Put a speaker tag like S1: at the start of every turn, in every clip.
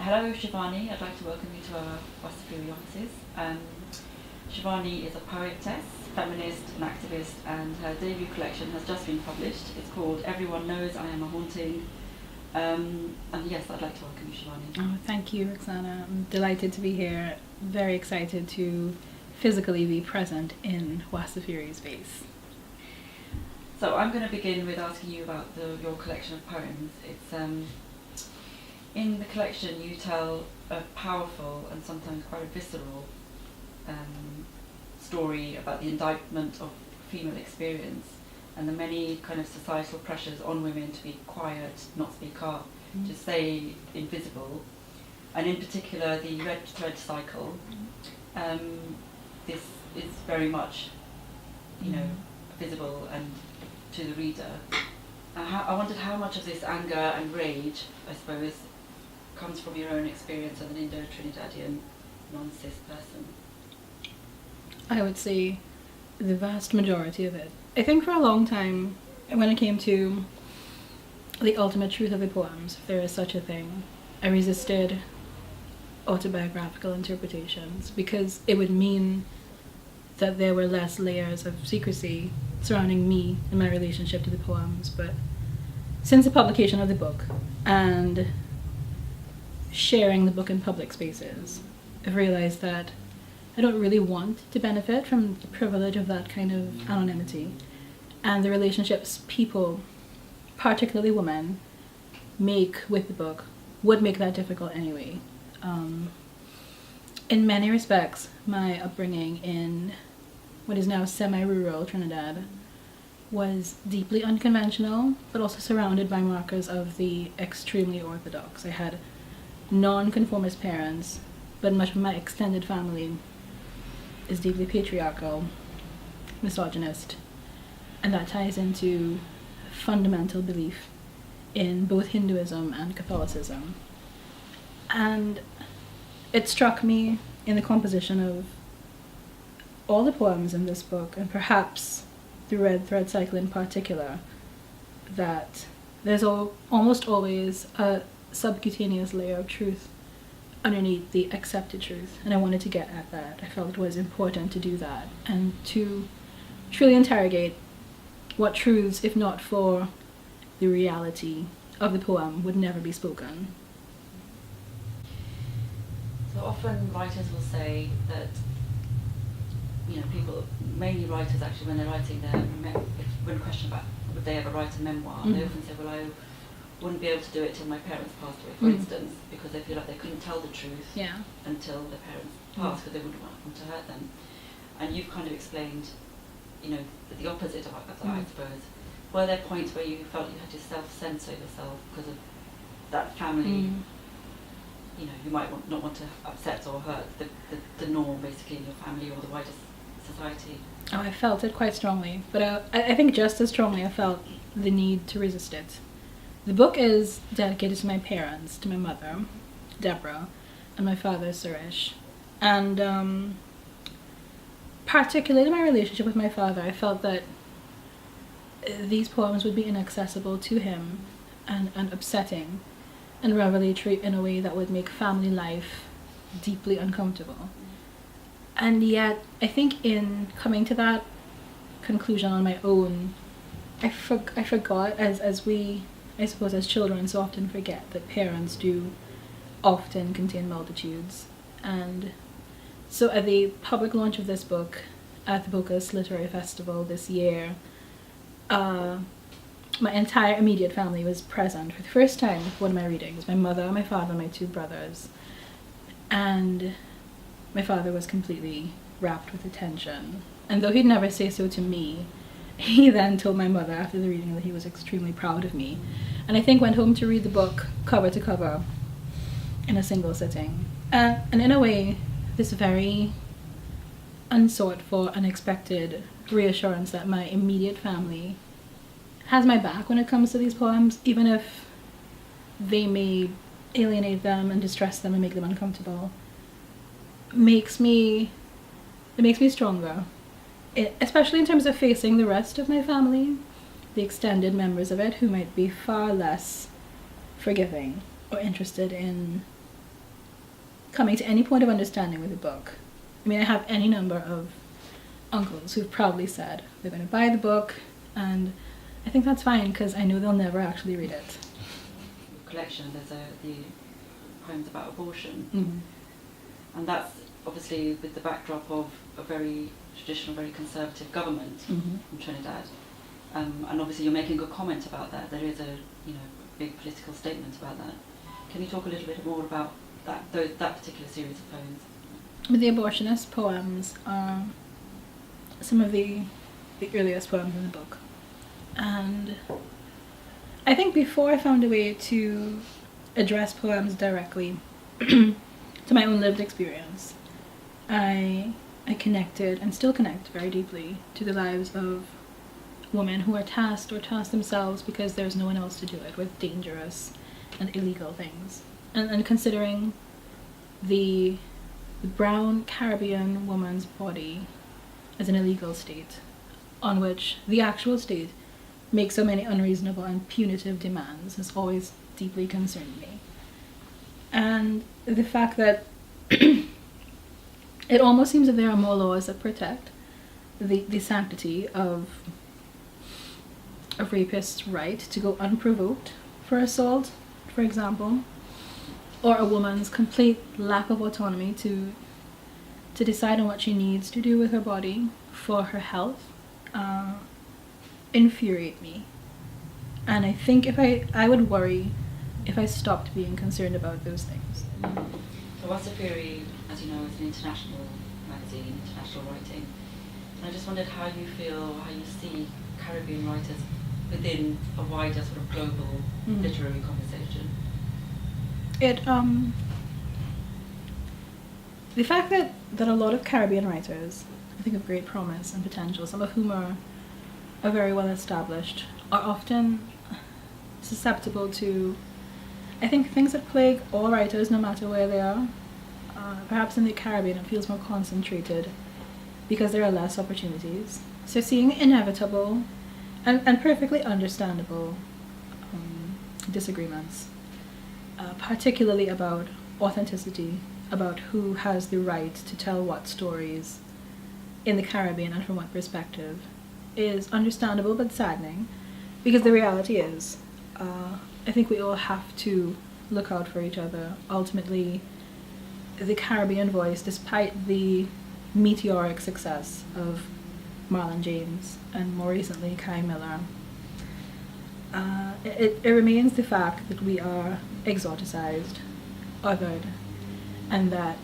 S1: Hello, Shivanee. I'd like to welcome you to our Wasafiri offices. Shivanee is a poetess, feminist, and activist, and her debut collection has just been published. It's called Everyone Knows I Am a Haunting. And yes, I'd like to welcome you, Shivanee.
S2: Oh, thank you, Rukhsana. I'm delighted to be here. Very excited to physically be present in Wasafiri space.
S1: So I'm going to begin with asking you about your collection of poems. It's in the collection you tell a powerful and sometimes quite a visceral story about the indictment of female experience and the many kind of societal pressures on women to be quiet, not speak up, to stay invisible, and in particular the red thread cycle. This is very much, visible and to the reader. I wondered how much of this anger and rage, I suppose, comes from your own experience as an Indo-Trinidadian non-cis person.
S2: I would say the vast majority of it. I think for a long time, when it came to the ultimate truth of the poems, if there is such a thing, I resisted autobiographical interpretations because it would mean that there were less layers of secrecy surrounding me and my relationship to the poems. But since the publication of the book and sharing the book in public spaces, I've realized that I don't really want to benefit from the privilege of that kind of anonymity. And the relationships people, particularly women, make with the book would make that difficult anyway. In many respects, my upbringing in what is now semi-rural Trinidad was deeply unconventional, but also surrounded by markers of the extremely orthodox. I had non-conformist parents, but much of my extended family is deeply patriarchal, misogynist, and that ties into fundamental belief in both Hinduism and Catholicism. And it struck me in the composition of all the poems in this book, and perhaps the red thread cycle in particular, that there's almost always a subcutaneous layer of truth underneath the accepted truth, and I wanted to get at that. I felt it was important to do that and to truly interrogate what truths, if not for the reality of the poem, would never be spoken.
S1: So often writers will say that, people, mainly writers actually, when they're writing when questioned about would they ever write a memoir, they often say, well, I wouldn't be able to do it till my parents passed away, for instance, because they feel like they couldn't tell the truth until their parents passed, because they wouldn't want to hurt them. And you've kind of explained, the opposite of that, I suppose. Were there points where you felt you had to self-censor yourself because of that family? You might not want to upset or hurt the norm, basically, in your family or the wider society.
S2: Oh, I felt it quite strongly, but I think just as strongly I felt the need to resist it. The book is dedicated to my parents, to my mother, Deborah, and my father, Suresh. And particularly my relationship with my father, I felt that these poems would be inaccessible to him and upsetting and revelatory in a way that would make family life deeply uncomfortable. And yet, I think in coming to that conclusion on my own, I forgot, as we, I suppose as children, so often forget that parents do often contain multitudes. And so at the public launch of this book at the Pikas Literary Festival this year, my entire immediate family was present for the first time for one of my readings. My mother, my father, my two brothers. And my father was completely wrapped with attention. And though he'd never say so to me, he then told my mother after the reading that he was extremely proud of me. And I think went home to read the book cover to cover in a single sitting. And in a way, this very unsought for, unexpected reassurance that my immediate family has my back when it comes to these poems, even if they may alienate them and distress them and make them uncomfortable, makes me stronger. Especially in terms of facing the rest of my family, the extended members of it who might be far less forgiving or interested in coming to any point of understanding with a book. I mean, I have any number of uncles who've proudly said they're going to buy the book, and I think that's fine because I know they'll never actually read it.
S1: Collection, there's the poems about abortion,
S2: Mm-hmm.
S1: and that's obviously with the backdrop of a very traditional, very conservative government
S2: Mm-hmm.
S1: in Trinidad, and obviously you're making a comment about that. There is a big political statement about that. Can you talk a little bit more about that particular series of poems?
S2: But the abortionist poems are some of the earliest poems in the book. And I think before I found a way to address poems directly to my own lived experience, I connected and still connect very deeply to the lives of women who are tasked or task themselves because there's no one else to do it with dangerous and illegal things. And considering the brown Caribbean woman's body as an illegal state on which the actual state makes so many unreasonable and punitive demands has always deeply concerned me. And the fact that it almost seems that there are more laws that protect the sanctity of a rapist's right to go unprovoked for assault, for example, or a woman's complete lack of autonomy to decide on what she needs to do with her body for her health, infuriate me. And I think I would worry if I stopped being concerned about those things.
S1: So Wasafiri, as you know, is an international magazine, international writing. And I just wondered how you see Caribbean writers within a wider sort of global literary conversation.
S2: The fact that a lot of Caribbean writers, I think, of great promise and potential, some of whom are very well established, are often susceptible to, I think, things that plague all writers no matter where they are. Perhaps in the Caribbean it feels more concentrated because there are less opportunities. So seeing inevitable and perfectly understandable disagreements, particularly about authenticity, about who has the right to tell what stories in the Caribbean and from what perspective, is understandable but saddening, because the reality is, I think we all have to look out for each other. Ultimately, the Caribbean voice, despite the meteoric success of Marlon James and more recently Kai Miller, it remains the fact that we are exoticized, othered, and that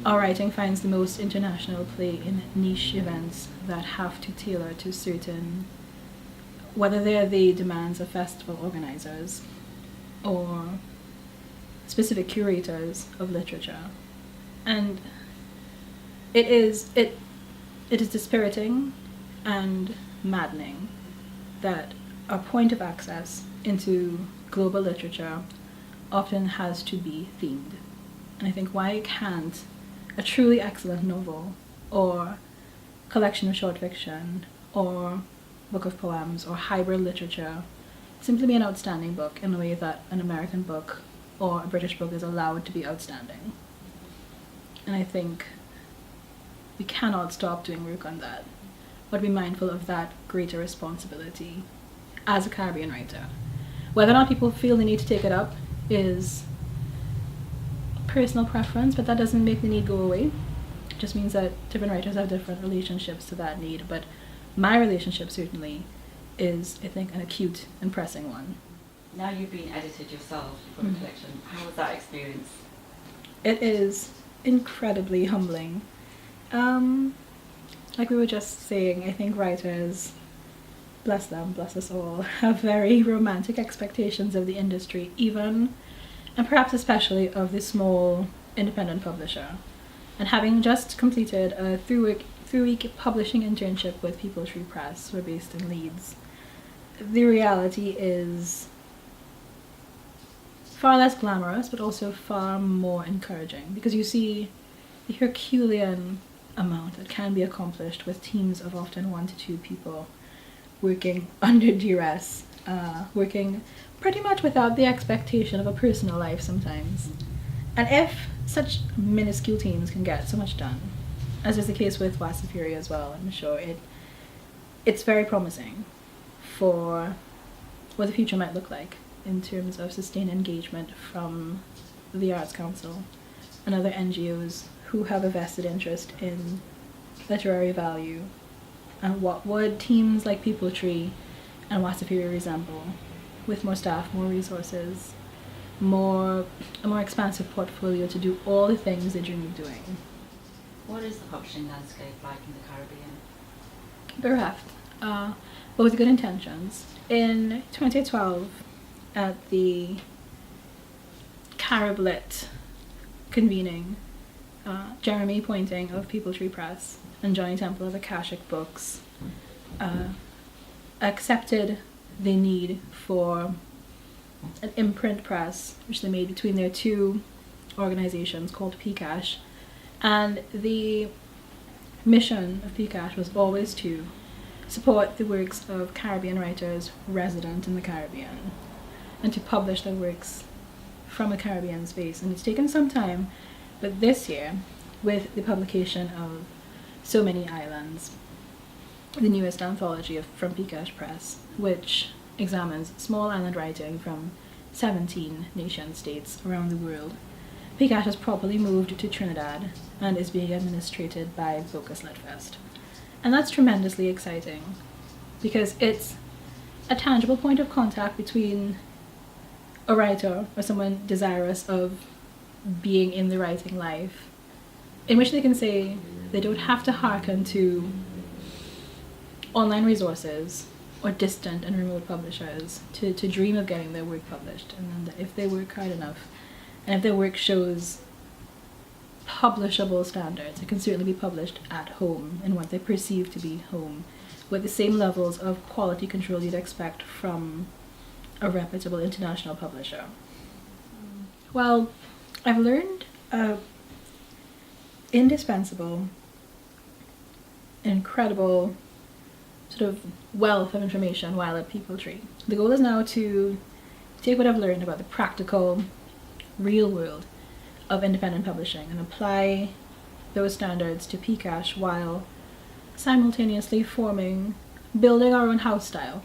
S2: our writing finds the most international play in niche events that have to tailor to certain, whether they're the demands of festival organizers or specific curators of literature. And it is dispiriting and maddening that our point of access into global literature often has to be themed. And I think, why can't a truly excellent novel or collection of short fiction or book of poems or hybrid literature simply be an outstanding book in the way that an American book or a British book is allowed to be outstanding? And I think we cannot stop doing work on that, but be mindful of that greater responsibility as a Caribbean writer. Whether or not people feel the need to take it up is personal preference, but that doesn't make the need go away. It just means that different writers have different relationships to that need, but my relationship certainly is, I think, an acute and pressing one.
S1: Now you've been edited yourself for the collection. How was that experience?
S2: It is incredibly humbling. Like we were just saying, I think writers, bless them, bless us all, have very romantic expectations of the industry, even, and perhaps especially, of the small independent publisher. And having just completed a three-week publishing internship with Pikas Press, we're based in Leeds, the reality is far less glamorous, but also far more encouraging, because you see the Herculean amount that can be accomplished with teams of often 1 to 2 people working under duress, working pretty much without the expectation of a personal life sometimes. And if such minuscule teams can get so much done, as is the case with Wasafiri as well. I'm sure it's very promising for what the future might look like in terms of sustained engagement from the Arts Council and other NGOs who have a vested interest in literary value. And what would teams like People Tree and Wasafiri resemble, with more staff, more resources, a more expansive portfolio to do all the things they dream of doing.
S1: What is the publishing landscape like in the Caribbean?
S2: Bereft, but with good intentions. In 2012, at the Cariblit convening, Jeremy Pointing of People Tree Press and Johnny Temple of Akashic Books accepted the need for an imprint press, which they made between their two organizations called Pikas. And the mission of Pikas was always to support the works of Caribbean writers resident in the Caribbean and to publish their works from a Caribbean space. And it's taken some time, but this year, with the publication of So Many Islands, the newest anthology from Pikas Press, which examines small island writing from 17 nation states around the world, Pikas has properly moved to Trinidad and is being administrated by Focus Litfest. And that's tremendously exciting because it's a tangible point of contact between a writer or someone desirous of being in the writing life, in which they can say they don't have to hearken to online resources or distant and remote publishers to dream of getting their work published. And then if they work hard enough, and if their work shows publishable standards, it can certainly be published at home in what they perceive to be home, with the same levels of quality control you'd expect from a reputable international publisher. Well, I've learned indispensable, incredible sort of wealth of information while at People Tree. The goal is now to take what I've learned about the practical, real world of independent publishing and apply those standards to Pikas while simultaneously building our own house style,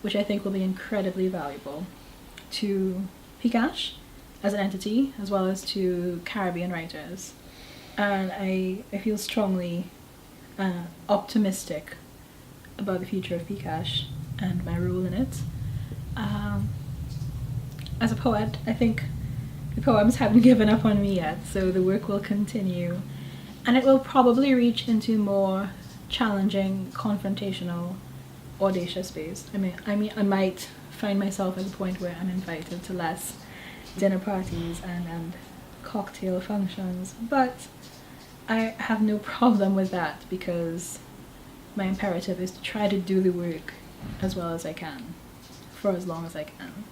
S2: which I think will be incredibly valuable to Pikas as an entity as well as to Caribbean writers. And I feel strongly optimistic about the future of Pikas and my role in it. As a poet, I think the poems haven't given up on me yet, so the work will continue, and it will probably reach into more challenging, confrontational, audacious space. I mean, I might find myself at a point where I'm invited to less dinner parties and cocktail functions, but I have no problem with that because my imperative is to try to do the work as well as I can for as long as I can.